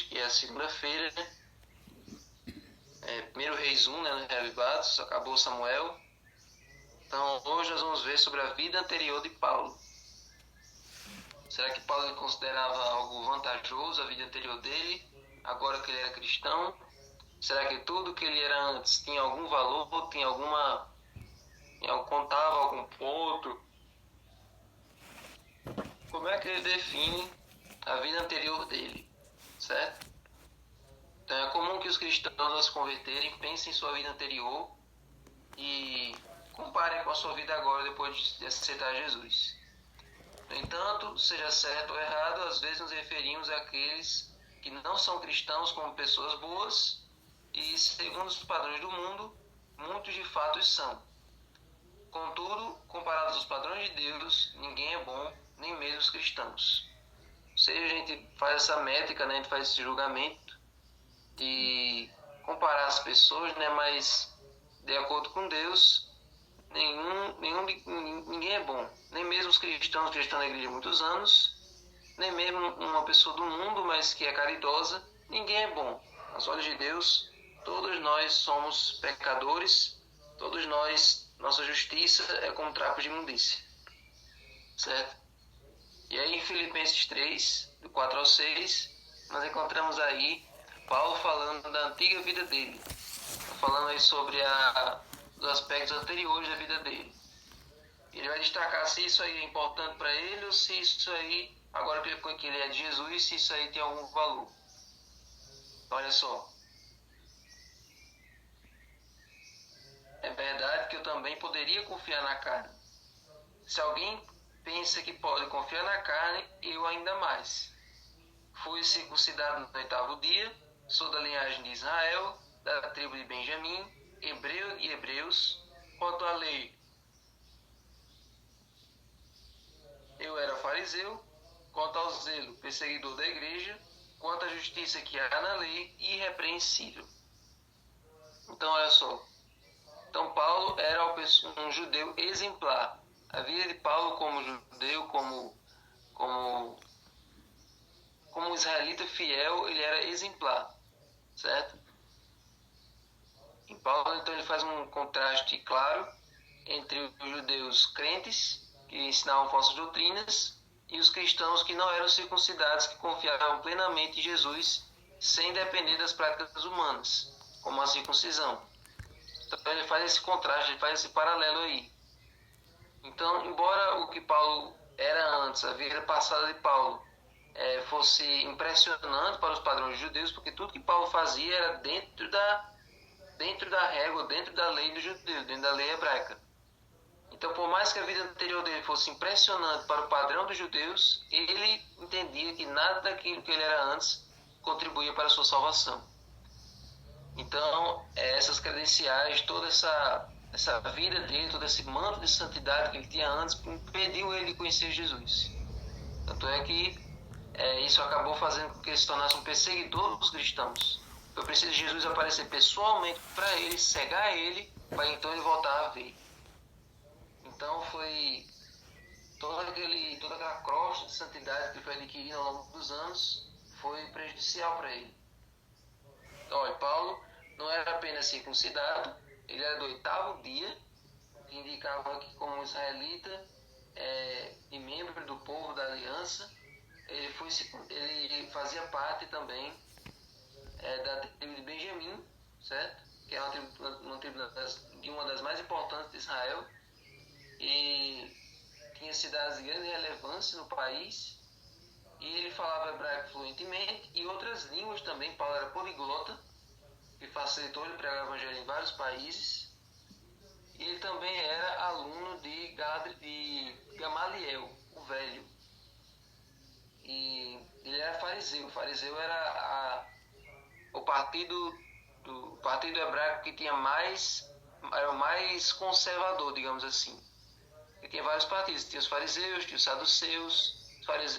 que é a segunda-feira, né? 1 Reis 1, né, Reavivados, acabou Samuel. Então, hoje nós vamos ver sobre a vida anterior de Paulo. Será que Paulo considerava algo vantajoso a vida anterior dele, agora que ele era cristão? Será que tudo que ele era antes tinha algum valor, contava algum ponto? Como é que ele define a vida anterior dele, certo? Então é comum que os cristãos, ao se converterem, pensem em sua vida anterior e comparem com a sua vida agora, depois de aceitar Jesus. No entanto, seja certo ou errado, às vezes nos referimos àqueles que não são cristãos como pessoas boas e, segundo os padrões do mundo, muitos de fato são. Contudo, comparados aos padrões de Deus, ninguém é bom, nem mesmo os cristãos. Ou seja, a gente faz essa métrica, né? A gente faz esse julgamento de comparar as pessoas, né? Mas, de acordo com Deus, ninguém é bom. Nem mesmo os cristãos que já estão na igreja há muitos anos, nem mesmo uma pessoa do mundo, mas que é caridosa, ninguém é bom. Aos olhos de Deus, todos nós somos pecadores, todos nós, nossa justiça é como trapos de imundícia. Certo? E aí em Filipenses 3, do 4 ao 6, nós encontramos aí Paulo falando da antiga vida dele. Falando aí sobre os aspectos anteriores da vida dele. Ele vai destacar se isso aí é importante para ele ou se isso aí, agora que ele é de Jesus, se isso aí tem algum valor. Olha só. É verdade que eu também poderia confiar na carne. Se alguém pensa que pode confiar na carne, eu ainda mais. Fui circuncidado no 8º dia, sou da linhagem de Israel, da tribo de Benjamim, hebreu e hebreus. Quanto à lei, eu era fariseu. Quanto ao zelo, perseguidor da igreja. Quanto à justiça que há na lei, irrepreensível. Então, olha só. Então, Paulo era um judeu exemplar. A vida de Paulo como judeu, como israelita fiel, ele era exemplar, certo? Em Paulo, então, ele faz um contraste claro entre os judeus crentes, que ensinavam falsas doutrinas, e os cristãos que não eram circuncidados, que confiavam plenamente em Jesus, sem depender das práticas humanas, como a circuncisão. Então ele faz esse contraste, ele faz esse paralelo aí. Então, embora o que Paulo era antes, a vida passada de Paulo, fosse impressionante para os padrões judeus, porque tudo que Paulo fazia era dentro da régua, dentro da lei dos judeus, dentro da lei hebraica. Então, por mais que a vida anterior dele fosse impressionante para o padrão dos judeus, ele entendia que nada daquilo que ele era antes contribuía para a sua salvação. Então, essas credenciais, toda essa vida dele, todo esse manto de santidade que ele tinha antes, impediu ele de conhecer Jesus. Tanto é que isso acabou fazendo com que ele se tornasse um perseguidor dos cristãos. Foi preciso Jesus aparecer pessoalmente para ele, cegar ele, para então ele voltar a ver. Então foi toda aquela crosta de santidade que ele foi adquirindo ao longo dos anos foi prejudicial para ele. Então, olha, Paulo não era apenas circuncidado, ele era do 8º dia, que indicava que como israelita e membro do povo da aliança, ele fazia parte também da tribo de Benjamim, certo? Que é uma tribo de uma das mais importantes de Israel, e tinha cidades de grande relevância no país, e ele falava hebraico fluentemente e outras línguas também. Paulo era poliglota, que facilitou ele pregar o evangelho em vários países, e ele também era aluno de Gamaliel, o velho, e ele era fariseu. O fariseu era o partido hebraico que era o mais conservador, digamos assim. E tinha vários partidos, tinha os fariseus, tinha os saduceus.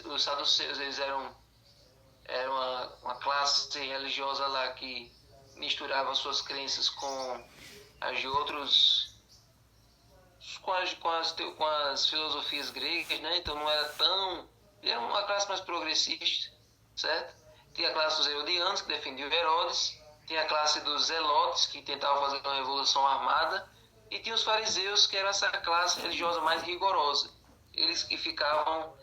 Os saduceus, eles eram uma classe religiosa lá que misturava suas crenças com as de outros, com as filosofias gregas, né? Então não era tão, era uma classe mais progressista, certo? Tinha a classe dos herodianos, que defendiam Herodes, tinha a classe dos zelotes, que tentavam fazer uma revolução armada, e tinha os fariseus, que era essa classe religiosa mais rigorosa. Eles que ficavam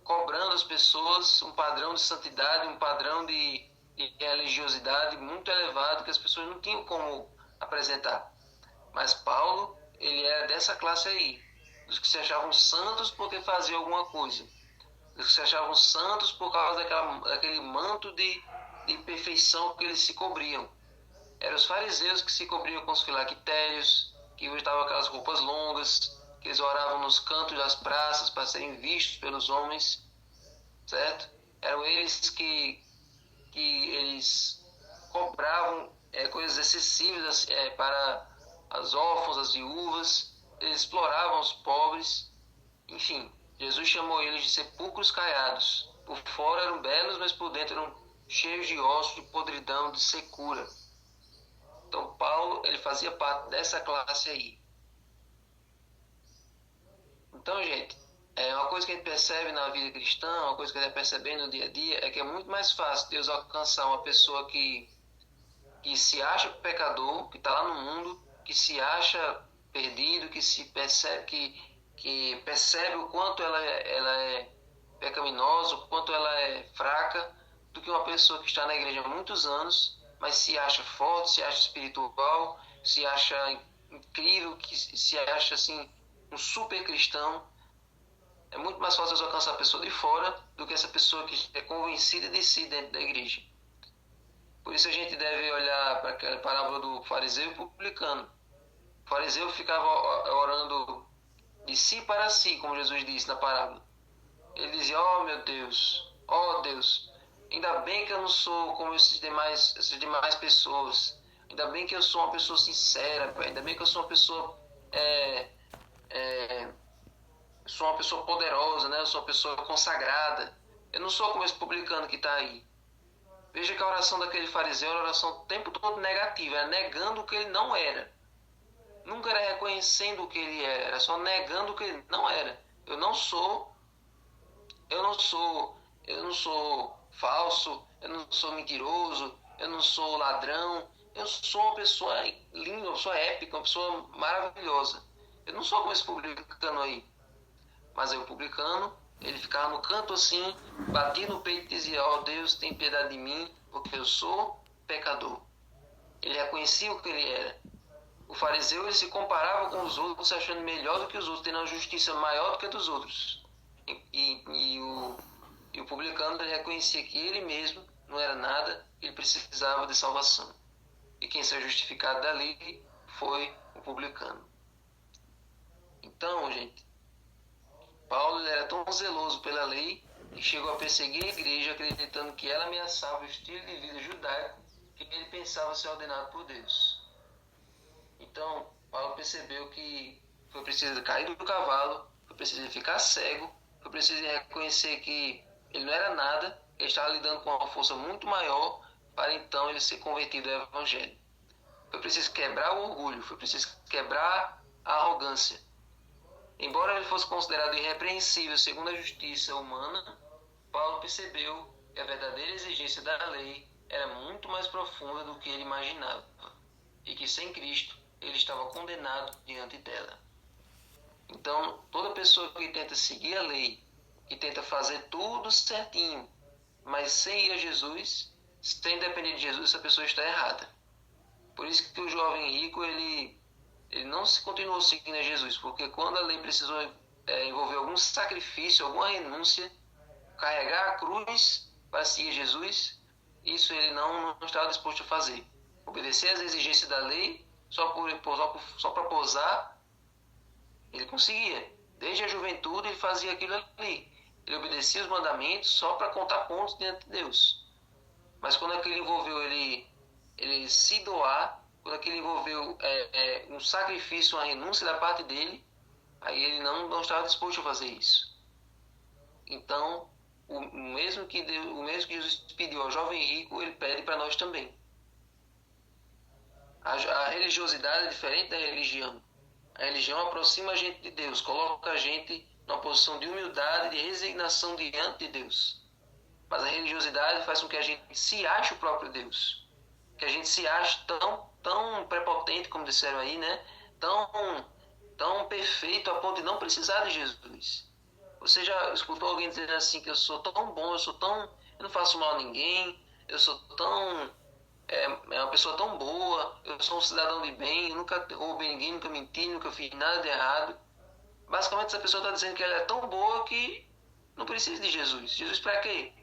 cobrando as pessoas um padrão de santidade, um padrão de religiosidade muito elevado, que as pessoas não tinham como apresentar. Mas Paulo, ele era dessa classe aí, dos que se achavam santos porque faziam alguma coisa, dos que se achavam santos por causa daquele manto de perfeição que eles se cobriam. Eram os fariseus que se cobriam com os filactérios, que usavam aquelas roupas longas, que eles oravam nos cantos das praças para serem vistos pelos homens, certo? Eram eles que eles cobravam coisas excessivas para as órfãos, as viúvas, eles exploravam os pobres, enfim. Jesus chamou eles de sepulcros caiados. Por fora eram belos, mas por dentro eram cheios de ossos, de podridão, de secura. Então Paulo, ele fazia parte dessa classe aí. Então, gente, uma coisa que a gente percebe na vida cristã, uma coisa que a gente percebe no dia a dia, é que é muito mais fácil Deus alcançar uma pessoa que se acha pecador, que está lá no mundo, que se acha perdido, que se percebe, que percebe o quanto ela é pecaminosa, o quanto ela é fraca, do que uma pessoa que está na igreja há muitos anos, mas se acha forte, se acha espiritual, se acha incrível, que se acha assim um super cristão. É muito mais fácil alcançar a pessoa de fora do que essa pessoa que é convencida de si dentro da igreja. Por isso a gente deve olhar para aquela parábola do fariseu e publicano. O fariseu ficava orando de si para si, como Jesus disse na parábola. Ele dizia: oh meu Deus, oh Deus, ainda bem que eu não sou como essas demais pessoas. Ainda bem que eu sou uma pessoa sincera, ainda bem que eu sou uma pessoa sou uma pessoa poderosa, né? Eu sou uma pessoa consagrada. Eu não sou como esse publicano que está aí. Veja que a oração daquele fariseu era uma oração o tempo todo negativa, era negando o que ele não era. Nunca era reconhecendo o que ele era só negando o que ele não era. Eu não sou falso, eu não sou mentiroso, eu não sou ladrão, eu sou uma pessoa linda, uma pessoa épica, uma pessoa maravilhosa. Eu não sou como esse publicano aí. Mas aí o publicano, ele ficava no canto assim, batia no peito e dizia: ó Deus, tem piedade de mim, porque eu sou pecador. Ele reconhecia o que ele era. O fariseu, ele se comparava com os outros, se achando melhor do que os outros, tendo uma justiça maior do que a dos outros. E o publicano, ele reconhecia que ele mesmo não era nada, ele precisava de salvação. E quem saiu justificado dali foi o publicano. Então, gente, Paulo era tão zeloso pela lei que chegou a perseguir a igreja, acreditando que ela ameaçava o estilo de vida judaico que ele pensava ser ordenado por Deus. Então, Paulo percebeu que foi preciso cair do cavalo, foi preciso ficar cego, foi preciso reconhecer que ele não era nada, ele estava lidando com uma força muito maior para então ele ser convertido ao Evangelho. Foi preciso quebrar o orgulho, foi preciso quebrar a arrogância. Embora ele fosse considerado irrepreensível segundo a justiça humana, Paulo percebeu que a verdadeira exigência da lei era muito mais profunda do que ele imaginava, e que sem Cristo ele estava condenado diante dela. Então, toda pessoa que tenta seguir a lei, que tenta fazer tudo certinho, mas sem ir a Jesus, sem depender de Jesus, essa pessoa está errada. Por isso que o jovem rico, ele não se continuou seguindo a Jesus, porque quando a lei precisou envolver algum sacrifício, alguma renúncia, carregar a cruz para seguir Jesus, isso ele não estava disposto a fazer. Obedecer às exigências da lei, só para posar, ele conseguia. Desde a juventude ele fazia aquilo ali. Ele obedecia os mandamentos só para contar pontos diante de Deus. Mas quando aquilo envolveu ele se doar, quando aquilo envolveu um sacrifício, uma renúncia da parte dele, aí ele não estava disposto a fazer isso. Então, o mesmo que Jesus pediu ao jovem rico, ele pede para nós também. A religiosidade é diferente da religião. A religião aproxima a gente de Deus, coloca a gente numa posição de humildade, de resignação diante de Deus. Mas a religiosidade faz com que a gente se ache o próprio Deus. Que a gente se ache tão prepotente, como disseram aí, né? Tão perfeito a ponto de não precisar de Jesus. Você já escutou alguém dizer assim que eu sou tão bom, eu não faço mal a ninguém, eu sou uma pessoa tão boa, eu sou um cidadão de bem, eu nunca roubei ninguém, nunca menti, nunca fiz nada de errado. Basicamente essa pessoa está dizendo que ela é tão boa que não precisa de Jesus. Jesus para quê?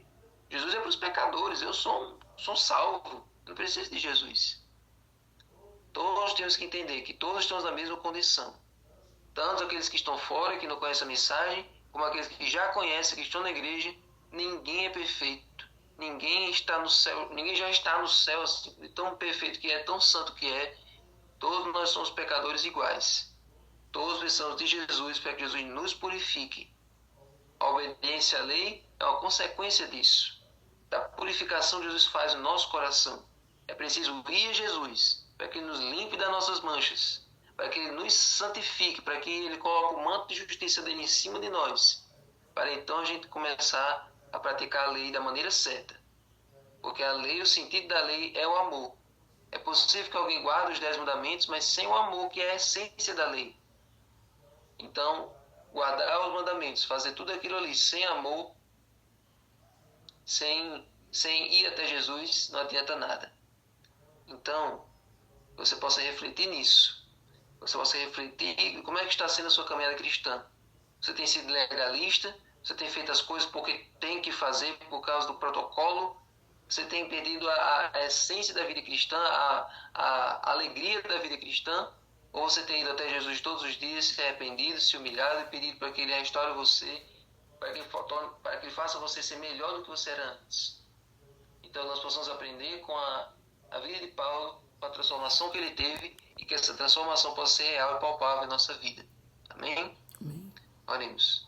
Jesus é para os pecadores, sou salvo, não preciso de Jesus. Todos temos que entender que todos estamos na mesma condição. Tanto aqueles que estão fora, que não conhecem a mensagem, como aqueles que já conhecem, que estão na igreja. Ninguém é perfeito. Ninguém está no céu, ninguém já está no céu assim, tão perfeito que é, tão santo que é. Todos nós somos pecadores iguais. Todos precisamos de Jesus para que Jesus nos purifique. A obediência à lei é uma consequência disso. Da purificação que Jesus faz no nosso coração. É preciso ir a Jesus para que Ele nos limpe das nossas manchas, para que Ele nos santifique, para que Ele coloque o manto de justiça dele em cima de nós, para então a gente começar a praticar a lei da maneira certa. Porque a lei, o sentido da lei é o amor. É possível que alguém guarde os 10 mandamentos, mas sem o amor, que é a essência da lei. Então, guardar os mandamentos, fazer tudo aquilo ali sem amor, sem ir até Jesus, não adianta nada. Então, você possa refletir nisso. Você possa refletir como é que está sendo a sua caminhada cristã. Você tem sido legalista? Você tem feito as coisas porque tem que fazer por causa do protocolo? Você tem perdido a essência da vida cristã, a alegria da vida cristã? Ou você tem ido até Jesus todos os dias, se arrependido, se humilhado e pedido para que Ele restaure você, para que Ele faça você ser melhor do que você era antes? Então nós possamos aprender com a vida de Paulo, com a transformação que ele teve, e que essa transformação possa ser real e palpável em nossa vida. Amém? Amém. Oremos.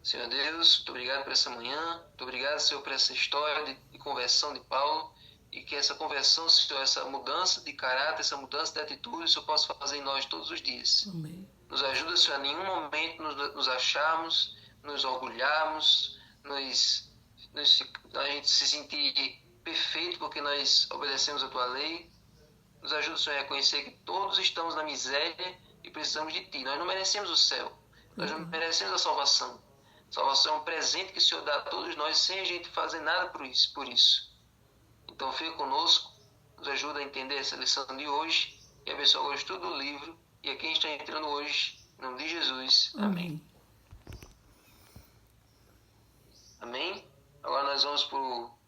Senhor Deus, muito obrigado por essa manhã, muito obrigado, Senhor, por essa história de conversão de Paulo, e que essa conversão, Senhor, essa mudança de caráter, essa mudança de atitude, o Senhor possa fazer em nós todos os dias. Amém. Nos ajuda, Senhor, a nenhum momento nos acharmos, nos orgulharmos, a gente se sentir perfeito porque nós obedecemos a Tua lei. Nos ajuda, Senhor, a reconhecer que todos estamos na miséria e precisamos de Ti. Nós não merecemos o céu, nós não merecemos a salvação. Salvação é um presente que o Senhor dá a todos nós sem a gente fazer nada por isso. Então fica conosco, nos ajuda a entender essa lição de hoje e abençoa o estudo do livro e a quem está entrando hoje, em nome de Jesus. Amém. Amém? Agora nós vamos para o